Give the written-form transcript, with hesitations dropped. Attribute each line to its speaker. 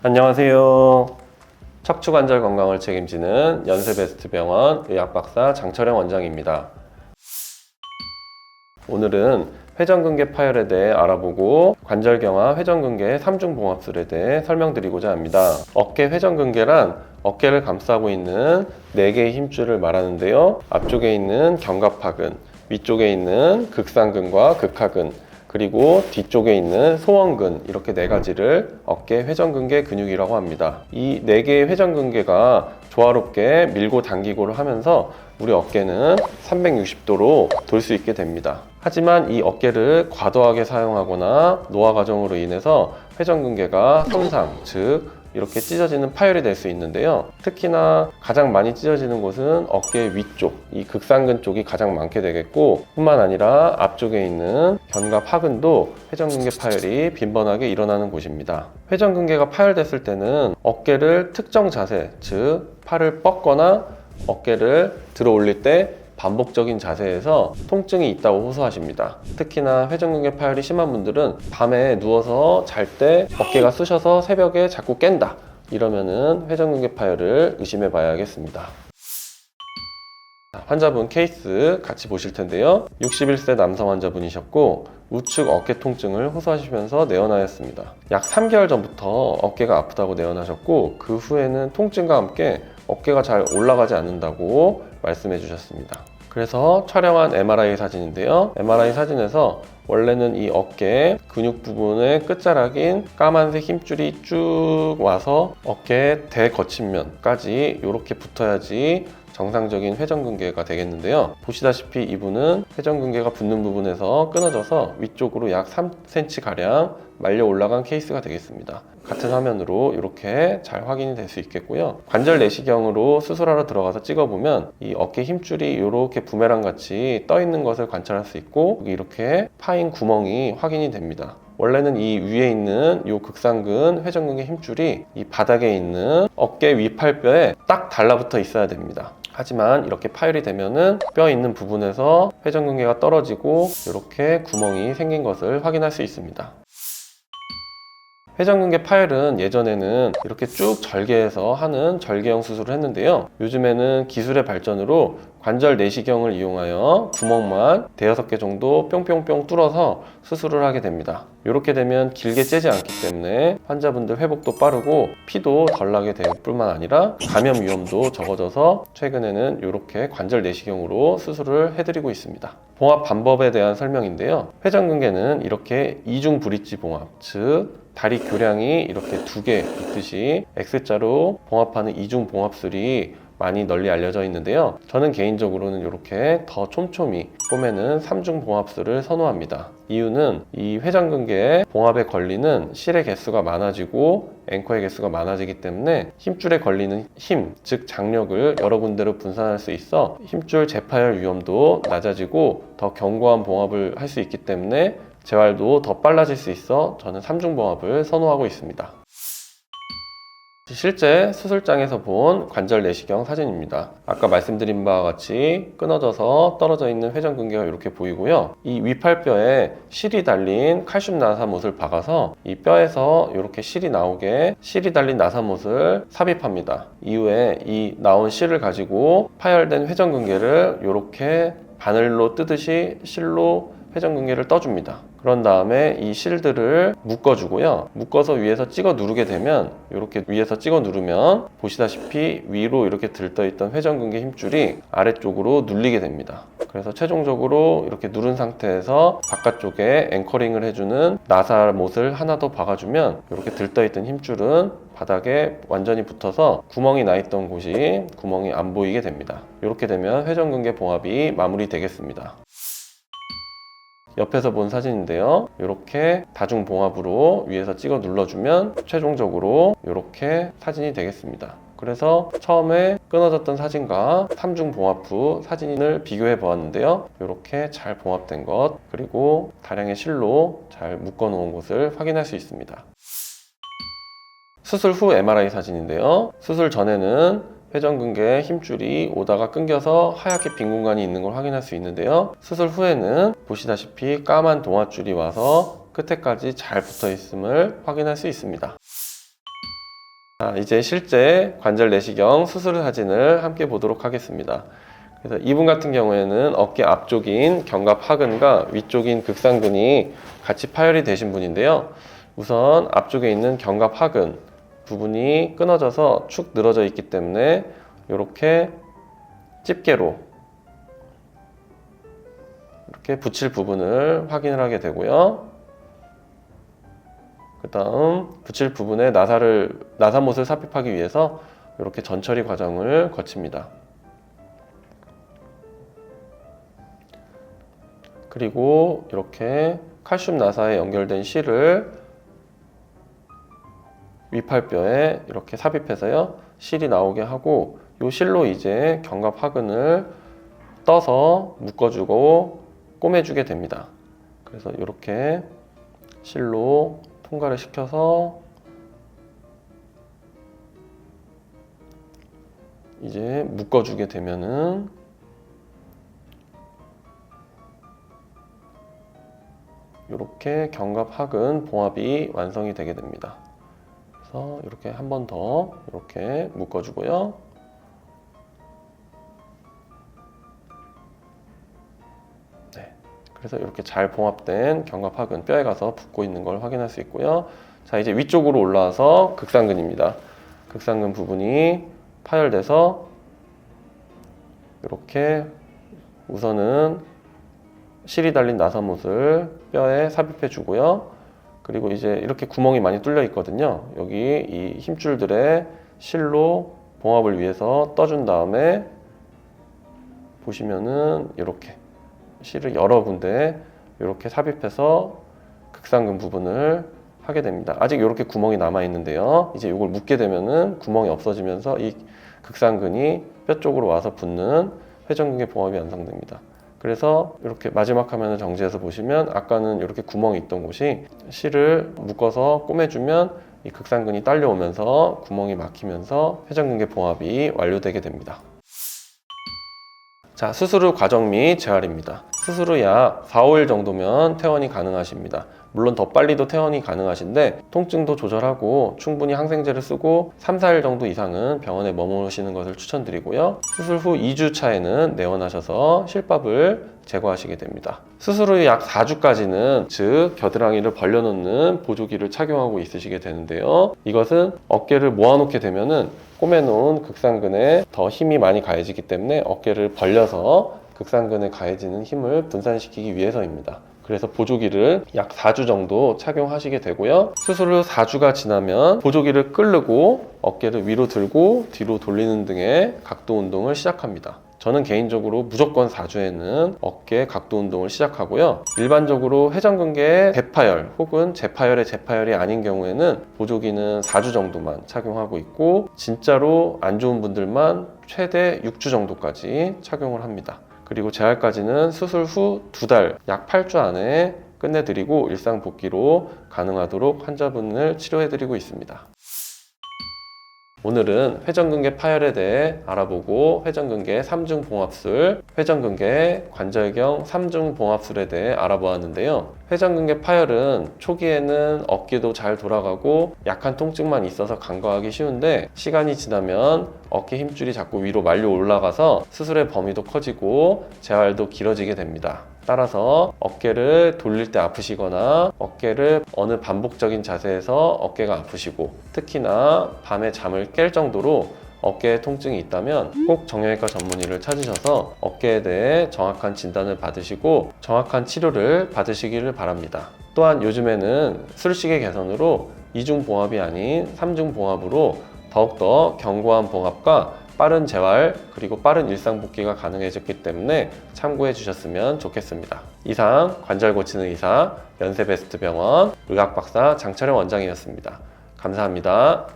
Speaker 1: 안녕하세요. 척추관절 건강을 책임지는 연세베스트병원 의학박사 장철영 원장입니다. 오늘은 회전근개 파열에 대해 알아보고 관절경화 회전근개의 3중 봉합술에 대해 설명드리고자 합니다. 어깨 회전근개란 어깨를 감싸고 있는 4개의 힘줄을 말하는데요. 앞쪽에 있는 견갑하근, 위쪽에 있는 극상근과 극하근, 그리고 뒤쪽에 있는 소원근, 이렇게 4가지를 어깨 회전근개 근육이라고 합니다. 이 4개의 회전근개가 조화롭게 밀고 당기고를 하면서 우리 어깨는 360도로 돌 수 있게 됩니다. 하지만 이 어깨를 과도하게 사용하거나 노화 과정으로 인해서 회전근개가 손상, 즉 이렇게 찢어지는 파열이 될 수 있는데요. 특히나 가장 많이 찢어지는 곳은 어깨 위쪽, 이 극상근 쪽이 가장 많게 되겠고, 뿐만 아니라 앞쪽에 있는 견갑 하근도 회전근개 파열이 빈번하게 일어나는 곳입니다. 회전근개가 파열됐을 때는 어깨를 특정 자세, 즉 팔을 뻗거나 어깨를 들어 올릴 때 반복적인 자세에서 통증이 있다고 호소하십니다. 특히나 회전근개 파열이 심한 분들은 밤에 누워서 잘 때 어깨가 쑤셔서 새벽에 자꾸 깬다, 이러면은 회전근개 파열을 의심해 봐야겠습니다. 환자분 케이스 같이 보실 텐데요. 61세 남성 환자분이셨고 우측 어깨 통증을 호소하시면서 내원하였습니다. 약 3개월 전부터 어깨가 아프다고 내원하셨고, 그 후에는 통증과 함께 어깨가 잘 올라가지 않는다고 말씀해 주셨습니다. 그래서 촬영한 MRI 사진인데요. MRI 사진에서 원래는 이 어깨 근육 부분의 끝자락인 까만색 힘줄이 쭉 와서 어깨 대거침면까지 이렇게 붙어야지 정상적인 회전근개가 되겠는데요. 보시다시피 이분은 회전근개가 붙는 부분에서 끊어져서 위쪽으로 약 3cm 가량 말려 올라간 케이스가 되겠습니다. 같은 화면으로 이렇게 잘 확인이 될 수 있겠고요. 관절 내시경으로 수술하러 들어가서 찍어보면 이 어깨 힘줄이 이렇게 부메랑 같이 떠 있는 것을 관찰할 수 있고, 이렇게 파인 구멍이 확인이 됩니다. 원래는 이 위에 있는 이 극상근 회전근개 힘줄이 이 바닥에 있는 어깨 위팔뼈에 딱 달라붙어 있어야 됩니다. 하지만 이렇게 파열이 되면은 뼈 있는 부분에서 회전근개가 떨어지고 이렇게 구멍이 생긴 것을 확인할 수 있습니다. 회전근개 파열은 예전에는 이렇게 쭉 절개해서 하는 절개형 수술을 했는데요. 요즘에는 기술의 발전으로 관절 내시경을 이용하여 구멍만 5-6개 정도 뿅뿅뿅 뚫어서 수술을 하게 됩니다. 이렇게 되면 길게 째지 않기 때문에 환자분들 회복도 빠르고 피도 덜 나게 될 뿐만 아니라 감염 위험도 적어져서 최근에는 이렇게 관절 내시경으로 수술을 해드리고 있습니다. 봉합 방법에 대한 설명인데요. 회전근개는 이렇게 이중 브릿지 봉합, 즉 다리 교량이 이렇게 2개 있듯이 X자로 봉합하는 이중 봉합술이 많이 널리 알려져 있는데요. 저는 개인적으로는 이렇게 더 촘촘히 꼬매는 3중 봉합술을 선호합니다. 이유는 이 회전근개의 봉합에 걸리는 실의 개수가 많아지고 앵커의 개수가 많아지기 때문에 힘줄에 걸리는 힘, 즉 장력을 여러 군데로 분산할 수 있어 힘줄 재파열 위험도 낮아지고 더 견고한 봉합을 할 수 있기 때문에 재활도 더 빨라질 수 있어 저는 3중 봉합을 선호하고 있습니다. 실제 수술장에서 본 관절 내시경 사진입니다. 아까 말씀드린 바와 같이 끊어져서 떨어져 있는 회전근개가 이렇게 보이고요. 이 위팔뼈에 실이 달린 칼슘 나사못을 박아서 이 뼈에서 이렇게 실이 나오게 실이 달린 나사못을 삽입합니다. 이후에 이 나온 실을 가지고 파열된 회전근개를 이렇게 바늘로 뜨듯이 실로 회전근개를 떠줍니다. 그런 다음에 이 실들을 묶어주고요. 묶어서 위에서 찍어 누르게 되면, 이렇게 위에서 찍어 누르면 보시다시피 위로 이렇게 들떠있던 회전근개 힘줄이 아래쪽으로 눌리게 됩니다. 그래서 최종적으로 이렇게 누른 상태에서 바깥쪽에 앵커링을 해주는 나사못을 하나 더 박아주면 이렇게 들떠있던 힘줄은 바닥에 완전히 붙어서 구멍이 나 있던 곳이 구멍이 안 보이게 됩니다. 이렇게 되면 회전근개 봉합이 마무리되겠습니다. 옆에서 본 사진인데요. 이렇게 다중 봉합으로 위에서 찍어 눌러주면 최종적으로 이렇게 사진이 되겠습니다. 그래서 처음에 끊어졌던 사진과 3중 봉합 후 사진을 비교해 보았는데요. 이렇게 잘 봉합된 것, 그리고 다량의 실로 잘 묶어 놓은 것을 확인할 수 있습니다. 수술 후 MRI 사진인데요. 수술 전에는 회전근개에 힘줄이 오다가 끊겨서 하얗게 빈 공간이 있는 걸 확인할 수 있는데요. 수술 후에는 보시다시피 까만 동아줄이 와서 끝에까지 잘 붙어 있음을 확인할 수 있습니다. 자, 이제 실제 관절 내시경 수술 사진을 함께 보도록 하겠습니다. 그래서 이분 같은 경우에는 어깨 앞쪽인 견갑하근과 위쪽인 극상근이 같이 파열이 되신 분인데요. 우선 앞쪽에 있는 견갑하근 부분이 끊어져서 축 늘어져 있기 때문에 이렇게 집게로 이렇게 붙일 부분을 확인을 하게 되고요. 그 다음 붙일 부분에 나사못을 삽입하기 위해서 이렇게 전처리 과정을 거칩니다. 그리고 이렇게 칼슘 나사에 연결된 실을 위팔뼈에 이렇게 삽입해서요, 실이 나오게 하고 이 실로 이제 견갑하근을 떠서 묶어주고 꼬매주게 됩니다. 그래서 이렇게 실로 통과를 시켜서 이제 묶어주게 되면은 이렇게 견갑하근 봉합이 완성이 되게 됩니다. 그래서 이렇게 한 번 더 이렇게 묶어주고요. 네. 그래서 이렇게 잘 봉합된 견갑하근 뼈에 가서 붙고 있는 걸 확인할 수 있고요. 자, 이제 위쪽으로 올라와서 극상근입니다. 극상근 부분이 파열돼서 이렇게 우선은 실이 달린 나사못을 뼈에 삽입해 주고요. 그리고 이제 이렇게 구멍이 많이 뚫려 있거든요. 여기 이 힘줄들의 실로 봉합을 위해서 떠준 다음에 보시면은 이렇게 실을 여러 군데 이렇게 삽입해서 극상근 부분을 하게 됩니다. 아직 이렇게 구멍이 남아 있는데요. 이제 이걸 묶게 되면은 구멍이 없어지면서 이 극상근이 뼈 쪽으로 와서 붙는 회전근개 봉합이 완성됩니다. 그래서 이렇게 마지막 화면을 정지해서 보시면 아까는 이렇게 구멍이 있던 곳이 실을 묶어서 꼬매주면 이 극상근이 딸려오면서 구멍이 막히면서 회전근개 봉합이 완료되게 됩니다. 자, 수술 후 과정 및 재활입니다. 수술 후 약 4, 5일 정도면 퇴원이 가능하십니다. 물론 더 빨리도 퇴원이 가능하신데 통증도 조절하고 충분히 항생제를 쓰고 3, 4일 정도 이상은 병원에 머무르시는 것을 추천드리고요. 수술 후 2주 차에는 내원하셔서 실밥을 제거하시게 됩니다. 수술 후 약 4주까지는 즉 겨드랑이를 벌려놓는 보조기를 착용하고 있으시게 되는데요. 이것은 어깨를 모아놓게 되면은 꼬매놓은 극상근에 더 힘이 많이 가해지기 때문에 어깨를 벌려서 극상근에 가해지는 힘을 분산시키기 위해서입니다. 그래서 보조기를 약 4주 정도 착용하시게 되고요. 수술 후 4주가 지나면 보조기를 끌고 어깨를 위로 들고 뒤로 돌리는 등의 각도 운동을 시작합니다. 저는 개인적으로 무조건 4주에는 어깨 각도 운동을 시작하고요. 일반적으로 회전근개 대파열 혹은 재파열의 재파열이 아닌 경우에는 보조기는 4주 정도만 착용하고 있고 진짜로 안 좋은 분들만 최대 6주 정도까지 착용을 합니다. 그리고 재활까지는 수술 후 2달, 약 8주 안에 끝내드리고 일상 복귀로 가능하도록 환자분을 치료해드리고 있습니다. 오늘은 회전근개 파열에 대해 알아보고 회전근개 3중 봉합술, 회전근개 관절경 3중 봉합술에 대해 알아보았는데요. 회전근개 파열은 초기에는 어깨도 잘 돌아가고 약한 통증만 있어서 간과하기 쉬운데 시간이 지나면 어깨 힘줄이 자꾸 위로 말려 올라가서 수술의 범위도 커지고 재활도 길어지게 됩니다. 따라서 어깨를 돌릴 때 아프시거나 어깨를 어느 반복적인 자세에서 어깨가 아프시고 특히나 밤에 잠을 깰 정도로 어깨에 통증이 있다면 꼭 정형외과 전문의를 찾으셔서 어깨에 대해 정확한 진단을 받으시고 정확한 치료를 받으시기를 바랍니다. 또한 요즘에는 술식의 개선으로 2중 봉합이 아닌 3중 봉합으로 더욱더 견고한 봉합과 빠른 재활 그리고 빠른 일상 복귀가 가능해졌기 때문에 참고해 주셨으면 좋겠습니다. 이상 관절 고치는 의사 연세베스트병원 의학박사 장철영 원장이었습니다. 감사합니다.